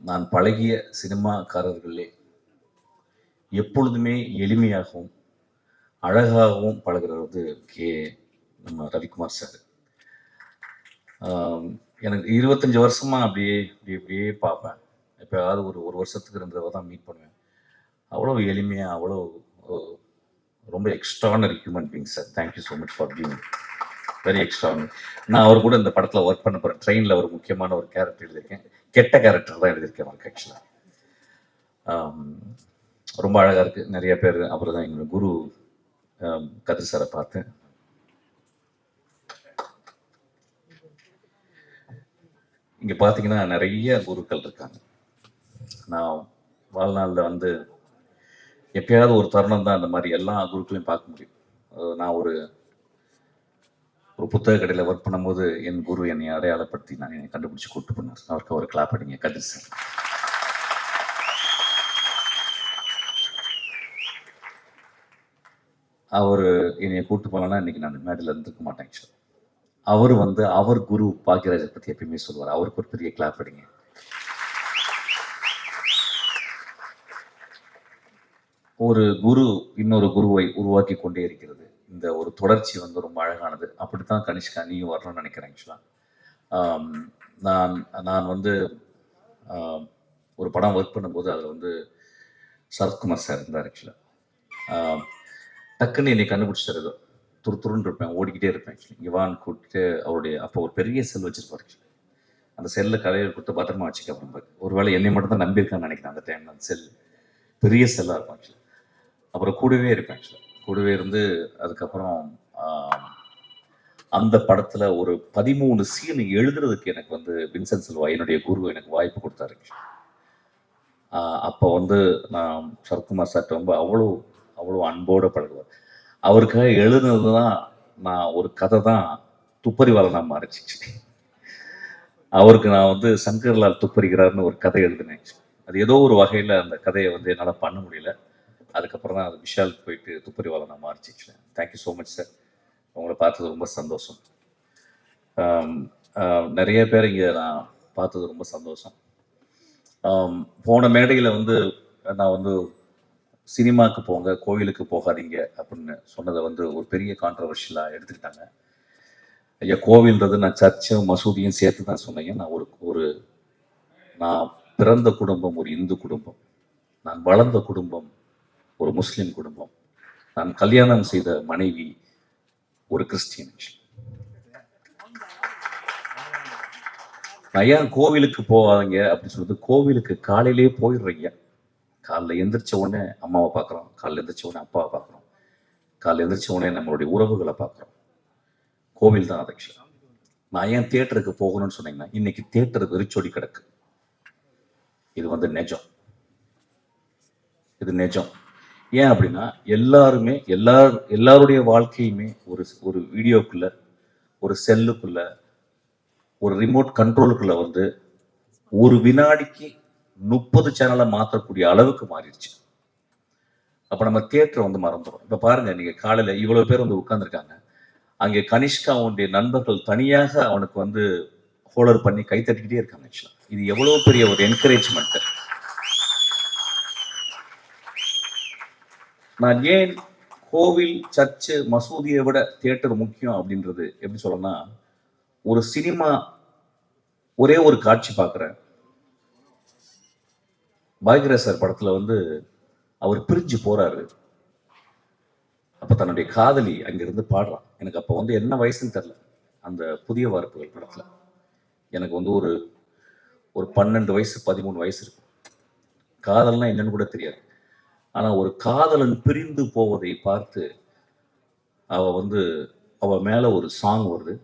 நான் பழகிய சினிமாக்காரர்களே எப்பொழுதுமே எளிமையாகவும் அழகாகவும் பழகிறது நம்ம ரவிக்குமார் சார். எனக்கு 25 வருஷமா அப்படியே அப்படியே பார்ப்பேன். எப்போயாவது ஒரு வருஷத்துக்கு 2 தடவை தான் மீட் பண்ணுவேன். அவ்வளோ எளிமையாக, அவ்வளோ ரொம்ப extraordinary human being sir. Thank you so much for being very extraordinary. நான் அவர் கூட இந்த படத்தில் ஒர்க் பண்ண போகிறேன். ட்ரெயினில் ஒரு முக்கியமான ஒரு கேரக்டர் எழுதியிருக்கேன். கெட்ட கேரக்டர் தான் எழுதியிருக்கேன் அவருக்கு ஆக்சுவலாக. ரொம்ப அழகாக இருக்குது. நிறைய பேர் அப்புறம் தான் எங்களோட குரு கதிர் சாரை பார்த்தேன். இங்கே பார்த்தீங்கன்னா நிறைய குருக்கள் இருக்காங்க. நான் வாழ்நாளில் வந்து எப்பயாவது ஒரு தருணம் தான் அந்த மாதிரி எல்லா குருக்களையும் பார்க்க முடியும். நான் ஒரு புத்தக கடையில் ஒர்க் பண்ணும்போது என் குரு என்னை அடையாளப்படுத்தி நான் என்னை கண்டுபிடிச்சி கூப்பிட்டு பண்ணார். அவருக்கு ஒரு கிளாப் அடிங்க கதிர் சார். அவர் என்னை கூப்பிட்டு போனான்னா இன்னைக்கு நான் மேடையில் இருந்துக்க மாட்டேன். அவர் வந்து அவர் குரு பாக்யராஜை பற்றி எப்பயுமே சொல்லுவார். அவருக்கு ஒரு பெரிய கிளாப் அடிங்க. ஒரு குரு இன்னொரு குருவை உருவாக்கி கொண்டே இருக்கிறது. இந்த ஒரு தொடர்ச்சி வந்து ரொம்ப அழகானது. அப்படித்தான் கனிஷ்கா நீயும் வரணும்னு நினைக்கிறேன். ஆக்சுவலாக நான் வந்து ஒரு படம் ஒர்க் பண்ணும்போது அதில் வந்து சரத்குமார் சார் இருந்தார். ஆக்சுவலாக டக்குன்னு என்னை கண்டுபிடிச்சார். ஏதோ துருன்னு இருப்பேன், ஓடிக்கிட்டே இருப்பேன். இவான் கூப்பிட்டு அவருடைய அப்போ ஒரு பெரிய செல் வச்சிருப்பாரு. அந்த செல்லை கலையில் கொடுத்து பத்திரமா வச்சுக்க அப்படின்பாரு. ஒருவேளை என்னை மட்டும் தான் நம்பியிருக்கான்னு நினைக்கிறேன். அந்த டைம் அந்த செல் பெரிய செல்லாக இருக்கும். ஆக்சுவலாக அப்புறம் கூடவே இருப்பேன். கூடவே இருந்து அதுக்கப்புறம் அந்த படத்தில் ஒரு 13 சீன் எழுதுறதுக்கு எனக்கு வந்து வின்சென்ட் செல்வா என்னுடைய குரு எனக்கு வாய்ப்பு கொடுத்தாரு. அப்போ வந்து நான் சரத்குமார் சார்ட்ட ரொம்ப அவ்வளோ அன்போடு பழகுவார். அவருக்காக எழுதுனது தான் நான் ஒரு கதை தான் துப்பறிவாளனாக மாறிச்சிச்சு. அவருக்கு நான் வந்து சங்கர்லால் துப்பறிகிறார்னு ஒரு கதை எழுதினேன். அது ஏதோ ஒரு வகையில் அந்த கதையை வந்து என்னால் பண்ண முடியல. அதுக்கப்புறம் தான் அது விஷாலுக்கு போயிட்டு துப்பறிவாளனாக மாறிச்சிச்சு. Thank you so much sir. உங்களை பார்த்தது ரொம்ப சந்தோஷம். நிறைய பேர் இங்கே நான் பார்த்தது ரொம்ப சந்தோஷம். போன மேடையில் வந்து நான் வந்து சினிமாவுக்கு போங்க, கோவிலுக்கு போகாதீங்க அப்படின்னு சொன்னதை வந்து ஒரு பெரிய கான்ட்ரவர்ஷியலாக எடுத்துக்கிட்டாங்க. ஐயா, கோவில்ன்றது நான் சர்ச்சும் மசூதியும் சேர்த்து தான் சொன்னேன். நான் நான் பிறந்த குடும்பம் ஒரு இந்து குடும்பம், நான் வளர்ந்த குடும்பம் ஒரு முஸ்லீம் குடும்பம், நான் கல்யாணம் செய்த மனைவி ஒரு கிறிஸ்டியன். நான் ஏன் கோவிலுக்கு போவாங்க அப்படின்னு சொல்றது, கோவிலுக்கு காலையிலேயே போயிடுறீங்க. காலைல எந்திரிச்ச உடனே அம்மாவை பார்க்குறோம், காலைல எந்திரிச்ச உடனே அப்பாவை பார்க்குறோம், காலைல எந்திரிச்ச உடனே நம்மளுடைய உறவுகளை பார்க்குறோம். கோவில் தான் அது. நான் ஏன் தியேட்டருக்கு போகணும்னு சொன்னீங்கன்னா, இன்னைக்கு தியேட்டர் வெறிச்சொடி கிடக்கு. இது வந்து நிஜம். இது நிஜம். ஏன் அப்படின்னா எல்லாருமே எல்லாருடைய வாழ்க்கையுமே ஒரு வீடியோக்குள்ள, ஒரு செல்லுக்குள்ள, ஒரு ரிமோட் கண்ட்ரோலுக்குள்ள வந்து ஒரு வினாடிக்கு 30 சேனலை மாற்றக்கூடிய அளவுக்கு மாறிடுச்சு. அப்ப நம்ம தியேட்டரை வந்து மறந்துடும். இப்ப பாருங்க, நீங்க காலையில இவ்வளவு பேர் வந்து உட்கார்ந்துருக்காங்க. அங்கே கனிஷ்கா அவனுடைய நண்பர்கள் தனியாக அவனுக்கு வந்து ஹோல்டர் பண்ணி கை தட்டிக்கிட்டே இருக்காங்க. இது எவ்வளவு பெரிய ஒரு என்கரேஜ்மெண்ட். நான் ஏன் கோவில், சர்ச்சு, மசூதியை விட தியேட்டர் முக்கியம் அப்படின்றது எப்படி சொல்லணும்னா, ஒரு சினிமா ஒரே ஒரு காட்சி பார்க்குறேன். பாக்யராஜ் சார் படத்துல வந்து அவர் பிரிஞ்சு போறாரு. அப்ப தன்னுடைய காதலி அங்கிருந்து பாடுறான். எனக்கு அப்ப வந்து என்ன வயசுன்னு தெரியல. அந்த புதிய வார்ப்புகள் படத்துல எனக்கு வந்து ஒரு 12 வயசு 13 வயசு இருக்கும். காதல்னா என்னன்னு கூட தெரியாது. ஆனா ஒரு காதலன் பிரிந்து போவதை பார்த்து அவ மேல ஒரு சாங் வருது.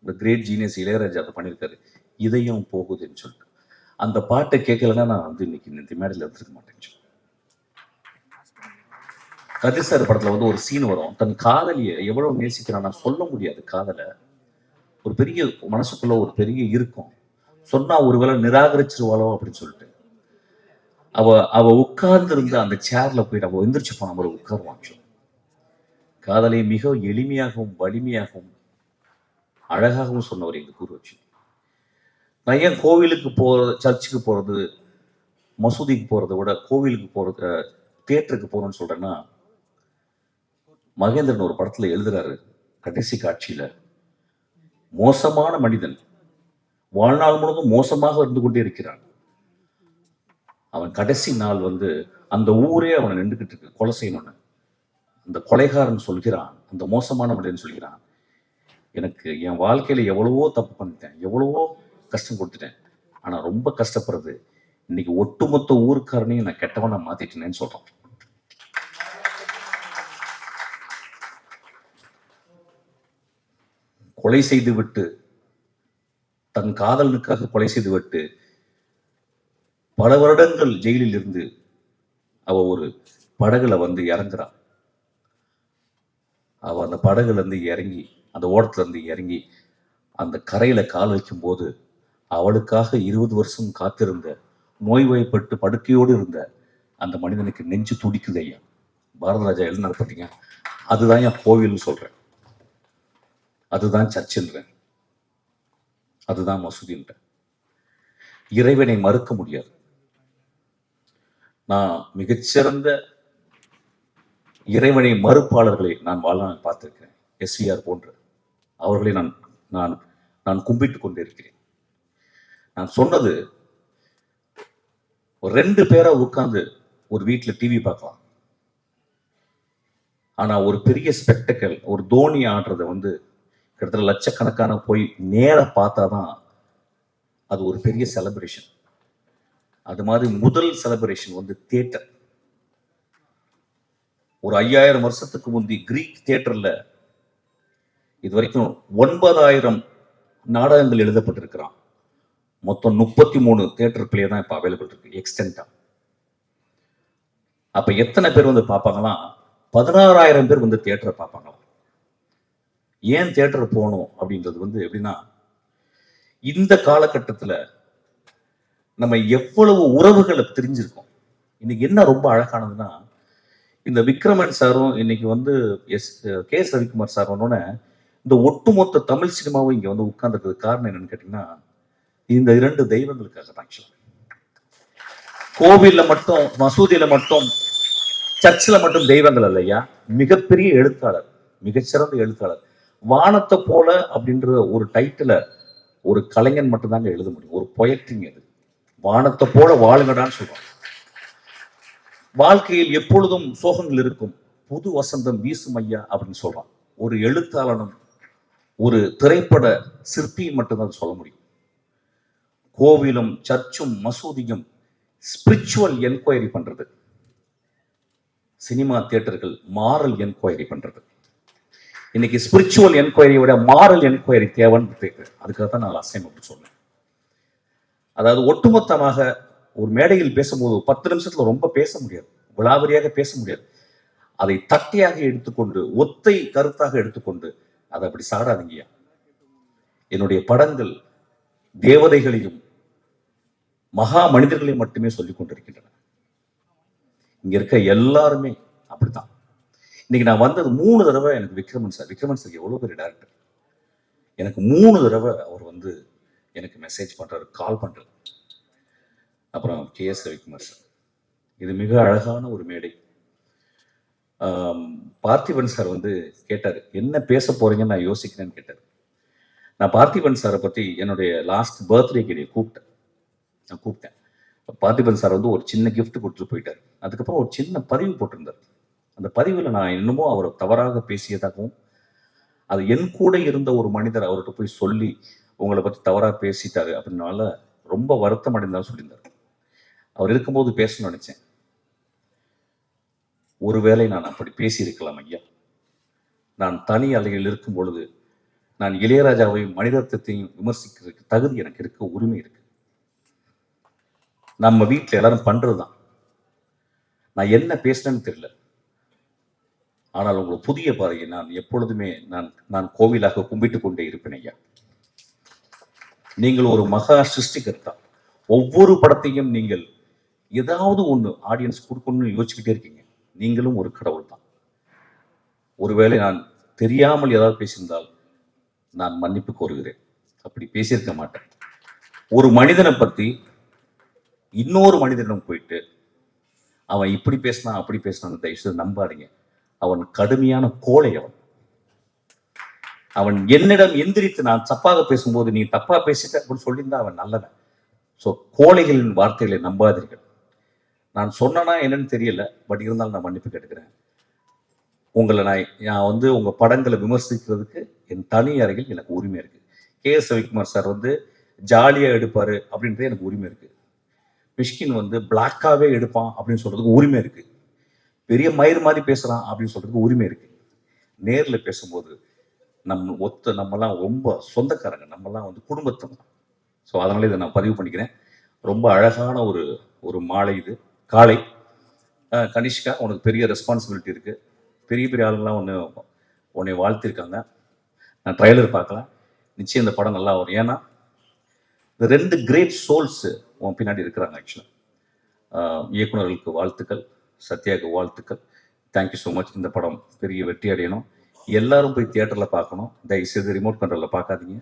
இந்த கிரேட் ஜீனியஸ் இளையராஜா அதை பண்ணியிருக்காரு. இதயம் போகுதுன்னு சொல்லிட்டு அந்த பாட்டை கேட்கலன்னா நான் வந்து இன்னைக்கு இந்த மேடையில் எடுத்துக்க மாட்டேன். கதிர் சார் படத்துல வந்து ஒரு சீன் வரும். தன் காதலியை எவ்வளவு நேசிக்கிறான்னா சொல்ல முடியாது. காதலை ஒரு பெரிய மனசுக்குள்ள ஒரு பெரிய இருக்கும். சொன்னா ஒருவேளை நிராகரிச்சிருவாளோ அப்படின்னு சொல்லிட்டு அவ உட்கார்ந்து இருந்து அந்த சேர்ல போயிட்டு அவ எந்திரிச்சு போன மாதிரி உட்காருவாங்க. காதலை மிக எளிமையாகவும் வலிமையாகவும் அழகாகவும் சொன்னவர் எங்க குரு. நான் ஏன் கோவிலுக்கு போகிறது, சர்ச்சுக்கு போகிறது, மசூதிக்கு போகிறத விட கோவிலுக்கு போகிறது, தியேட்டருக்கு போகணும்னு சொல்கிறேன்னா, மகேந்திரன் ஒரு படத்தில் எழுதுறாரு, கடைசி காட்சியில் மோசமான மனிதன் வாழ்நாள் முழுவதும் மோசமாக இருந்து கொண்டே இருக்கிறான். அவன் கடைசி நாள் வந்து அந்த ஊரே அவனை நின்றுக்கிட்டு இருக்கு கொலை செய்யணும்னு. அந்த கொலைகாரன் சொல்கிறான், அந்த மோசமான மனிதன் சொல்கிறான், எனக்கு என் வாழ்க்கையில எவ்வளவோ தப்பு பண்ணிட்டேன், எவ்வளவோ கஷ்டம் கொடுத்துட்டேன், ஆனா ரொம்ப கஷ்டப்படுறது இன்னைக்கு ஒட்டுமொத்த ஊருக்காரனையும் நான் கெட்டவனா மாத்திட்டேன்னு சொல்றான். கொலை செய்து விட்டு, தன் காதலனுக்காக கொலை செய்து விட்டு பல வருடங்கள் ஜெயிலில் இருந்து அவ ஒரு படகுல வந்து இறங்குறான். அவ அந்த படகுல இருந்து இறங்கி, அந்த ஓடத்துல இருந்து இறங்கி அந்த கரையில கால் வைக்கும் போது அவளுக்காக 20 வருஷம் காத்திருந்த, நோய்வாய்ப்பட்டு படுக்கையோடு இருந்த அந்த மனிதனுக்கு நெஞ்சு துடிக்குது ஐயா. பாரதராஜா எழுதினார் பார்த்தீங்க, அதுதான் என் கோவில்னு சொல்றேன், அதுதான் சர்ச்சுன்றேன், அதுதான் மசூதின்றேன். இறைவனை மறுக்க முடியாது. நான் மிகச்சிறந்த இறைவனை மறுப்பாளர்களை நான் வாழ்நாள் பார்த்திருக்கிறேன். எஸ்விஆர் போன்ற அவர்களை நான் நான் நான் கும்பிட்டு கொண்டிருக்கிறேன். நான் சொன்னது, ஒரு 2 பேரா உட்கார்ந்து ஒரு வீட்டில் டிவி பார்க்கலாம், ஆனா ஒரு பெரிய ஸ்பெக்டக்கல், ஒரு தோனி ஆடுறத வந்து கிட்டத்தட்ட லட்சக்கணக்கான போய் நேர பார்த்தாதான் அது ஒரு பெரிய செலிப்ரேஷன். அது மாதிரி முதல் செலிப்ரேஷன் வந்து தியேட்டர். ஒரு 5000 வருஷத்துக்கு முந்தி கிரீக் தியேட்டர்ல இது வரைக்கும் 9000 நாடகங்கள் எழுதப்பட்டிருக்கிறான். மொத்தம் 33 தியேட்டர் பிளே தான் இப்ப அவைலபிள் இருக்கு எக்ஸ்டென்டா. அப்ப எத்தனை பேர் வந்து பார்ப்பாங்களாம்? 16,000 பேர் வந்து தியேட்டரை பார்ப்பாங்களாம். ஏன் தியேட்டர் போகணும் அப்படின்றது வந்து எப்படின்னா, இந்த காலகட்டத்துல நம்ம எவ்வளவு உறவுகளை தெரிஞ்சிருக்கோம். இன்னைக்கு என்ன ரொம்ப அழகானதுன்னா, இந்த விக்ரமன் சாரும் இன்னைக்கு வந்து கே எஸ் ரவிக்குமார் சார் வந்தோடனே இந்த ஒட்டுமொத்த தமிழ் சினிமாவும் இங்க வந்து உட்கார்ந்துருக்கிறது காரணம் என்னன்னு கேட்டீங்கன்னா, இந்த 2 தெய்வங்களுக்காக தான். கோவில்ல மட்டும், மசூதியில மட்டும், சர்ச்சில் மட்டும் தெய்வங்கள் இல்லையா, மிகப்பெரிய எழுத்தாளர், மிகச்சிறந்த எழுத்தாளர். வானத்தை போல அப்படின்ற ஒரு டைட்டில ஒரு கலைஞன் மட்டும்தாங்க எழுத முடியும். ஒரு பொயட்ரிங் அது. வானத்தை போல வாழுங்கடான்னு சொல்றான். வாழ்க்கையில் எப்பொழுதும் சோகங்கள் இருக்கும், புது வசந்தம் வீசும் ஐயா அப்படின்னு சொல்றான். ஒரு எழுத்தாளனும் ஒரு திரைப்பட சிற்பியும் மட்டும்தான் சொல்ல முடியும். கோவிலும் சர்ச்சும் மசூதியும் ஸ்பிரிச்சுவல் என்கொயரி பண்றது, சினிமா தியேட்டர்கள் மாரல் என்கொயரி பண்றது. இன்னைக்கு ஸ்பிரிச்சுவல் என்கொயரியை விட மாரல் என்கொயரி தேவைன்னு கேட்கிறேன். அதுக்காக தான் நான் அசைன்மெண்ட் சொன்னேன். அதாவது ஒட்டுமொத்தமாக ஒரு மேடையில் பேசும்போது 10 நிமிஷத்துல ரொம்ப பேச முடியாது, விளாவரியாக பேச முடியாது. அதை தட்டையாக எடுத்துக்கொண்டு, ஒத்தை கருத்தாக எடுத்துக்கொண்டு அதை அப்படி சாடாதீங்கயா. என்னுடைய படங்கள் தேவதைகளையும் மகா மனிதர்களையும் மட்டுமே சொல்லிக் கொண்டிருக்கின்றன. இங்க இருக்க எல்லாருமே அப்படித்தான். இன்னைக்கு நான் வந்தது 3 தடவை எனக்கு விக்ரமன் சார் எவ்வளவு பெரிய டேரக்டர், எனக்கு 3 தடவை அவர் வந்து எனக்கு மெசேஜ் பண்றாரு, கால் பண்றாரு. அப்புறம் கே எஸ் ரவிக்குமார் சார், இது மிக அழகான ஒரு மேடை. பார்த்திபன் சார் வந்து கேட்டார், என்ன பேச போறீங்கன்னு நான் யோசிக்கிறேன்னு கேட்டார். நான் பார்த்திபன் சாரை பற்றி என்னுடைய லாஸ்ட் பர்த்டேக்கு நான் கூப்பிட்டேன். பார்த்திபன் சார் வந்து ஒரு சின்ன கிஃப்ட் கொடுத்துட்டு போயிட்டார். அதுக்கப்புறம் ஒரு சின்ன பதிவு போட்டிருந்தார். அந்த பதிவில் நான் இன்னமும் அவரை தவறாக பேசியதாகவும், அது என் கூட இருந்த ஒரு மனிதர் அவர்கிட்ட போய் சொல்லி உங்களை பற்றி தவறாக பேசிட்டாரு அப்படின்னால ரொம்ப வருத்தம் அடைந்தாலும் சொல்லியிருந்தார். அவர் இருக்கும்போது பேசணும்னு நினைச்சேன். ஒருவேளை நான் அப்படி பேசியிருக்கலாம் ஐயா. நான் தனி அலையில் இருக்கும் பொழுது நான் இளையராஜாவையும் மணிரத்னத்தையும் விமர்சிக்கிறதுக்கு தகுதி எனக்கு இருக்க, உரிமை இருக்கு. நம்ம வீட்டில் எல்லாரும் பண்றதுதான். நான் என்ன பேசுறேன்னு தெரியல, ஆனால் உங்களுக்கு புதிய பாதையை நான் எப்பொழுதுமே நான் கோவிலாக கும்பிட்டு கொண்டே இருப்பேன் ஐயா. நீங்கள் ஒரு மகா சிருஷ்டிகர்த்தா. ஒவ்வொரு படத்தையும் நீங்கள் ஏதாவது ஒன்று ஆடியன்ஸ் கொடுக்கணும்னு யோசிச்சுக்கிட்டே இருக்கீங்க. நீங்களும் ஒரு கடவுள் தான். ஒருவேளை நான் தெரியாமல் ஏதாவது பேசியிருந்தால் நான் மன்னிப்பு கோருகிறேன். அப்படி பேசியிருக்க மாட்டேன். ஒரு மனிதனை பத்தி இன்னொரு மனிதனிடம் போயிட்டு அவன் இப்படி பேசினான் அப்படி பேசினான்னு தயவுசெய்து நம்பாதீங்க. அவன் கடுமையான கோழை. அவன் என்னிடம் எந்திரித்து நான் தப்பாக பேசும்போது நீ தப்பா பேசிட்ட அப்படின்னு சொல்லியிருந்தா அவன் நல்லவன். ஸோ கோழைகளின் வார்த்தைகளை நம்பாதீர்கள். நான் சொன்னனா என்னன்னு தெரியல, பட் இருந்தாலும் நான் மன்னிப்பு கேட்டுக்கிறேன். உங்களை நான் வந்து உங்க படங்களை விமர்சிக்கிறதுக்கு என் தனி அறையில் எனக்கு உரிமை இருக்கு. கே.எஸ். ரவிக்குமார் சார் வந்து ஜாலியா எடுப்பாரு அப்படின்றது எனக்கு உரிமை இருக்கு. மிஷ்கின் வந்து பிளாக்காவே எடுப்பான் அப்படின்னு சொல்றதுக்கு உரிமை இருக்கு. பெரிய மயிர் மாதிரி பேசுறான் அப்படின்னு சொல்றதுக்கு உரிமை இருக்கு. நேர்ல பேசும்போது நம்மலாம் ரொம்ப சொந்தக்காரங்க, நம்மலாம் வந்து குடும்பத்தவங்க. ஸோ அதனால இதை நான் பதிவு பண்ணிக்கிறேன். ரொம்ப அழகான ஒரு மாலை இது, காலை. கனிஷ்கா, உனக்கு பெரிய ரெஸ்பான்சிபிலிட்டி இருக்கு. பெரிய பெரிய ஆளுங்களாம் உன்னை வாழ்த்திருக்காங்க. நான் ட்ரைலர் பார்க்கலாம், நிச்சயம் இந்த படம் நல்லா வரும். ஏன்னா இந்த 2 கிரேட் சோல்ஸ் உன் பின்னாடி இருக்கிறாங்க. ஆக்சுவலாக இயக்குநர்களுக்கு வாழ்த்துக்கள், சத்யாவுக்கு வாழ்த்துக்கள். Thank you so much. இந்த படம் பெரிய வெற்றி அடையணும். எல்லாரும் போய் தியேட்டரில் பார்க்கணும். தயவுசெய்து ரிமோட் கண்ட்ரோலில் பார்க்காதீங்க,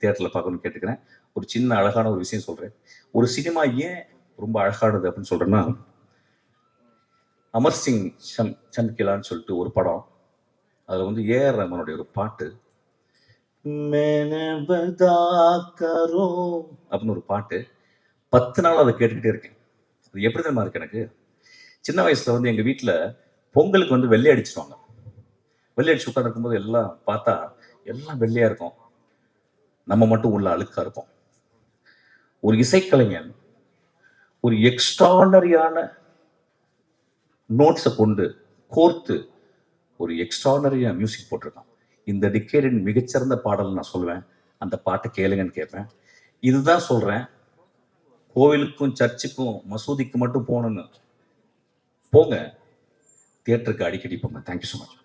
தியேட்டரில் பார்க்கணும்னு கேட்டுக்கிறேன். ஒரு சின்ன அழகான ஒரு விஷயம் சொல்கிறேன். ஒரு சினிமா ஏன் ரொம்ப அழகானது அப்படின்னு சொல்கிறேன்னா, அமர் சிங் சம்கிலான்னு சொல்லிட்டு ஒரு படம், அதில் வந்து ஏஆர் ரஹ்மானுடைய ஒரு பாட்டு, அப்படின்னு ஒரு பாட்டு 10 நாள் அதை கேட்டுக்கிட்டே இருக்கேன். அது எப்படி தெரியுமா இருக்கு எனக்கு? சின்ன வயசுல வந்து எங்கள் வீட்டில் பொங்கலுக்கு வந்து வெள்ளை அடிச்சிருவாங்க. வெள்ளை அடிச்சு உட்கார்ந்து இருக்கும்போது எல்லாம் பார்த்தா எல்லாம் வெள்ளையா இருக்கும், நம்ம மட்டும் உள்ள அழுக்கா இருப்போம். ஒரு இசைக்கலைஞன் ஒரு எக்ஸ்ட்ரானரியான நோட்ஸை கொண்டு கோர்த்து ஒரு எக்ஸ்ட்ரானரியா மியூசிக் போட்டிருக்கான். இந்த டிகேடின் மிகச்சிறந்த பாடல் நான் சொல்லுவேன். அந்த பாட்டை கேளுங்கன்னு கேட்பேன். இதுதான் சொல்றேன், கோவிலுக்கும் சர்ச்சுக்கும் மசூதிக்கு மட்டும் போகணும்னு போங்க, தியேட்டருக்கு அடிக்கடி போங்க. Thank you so much.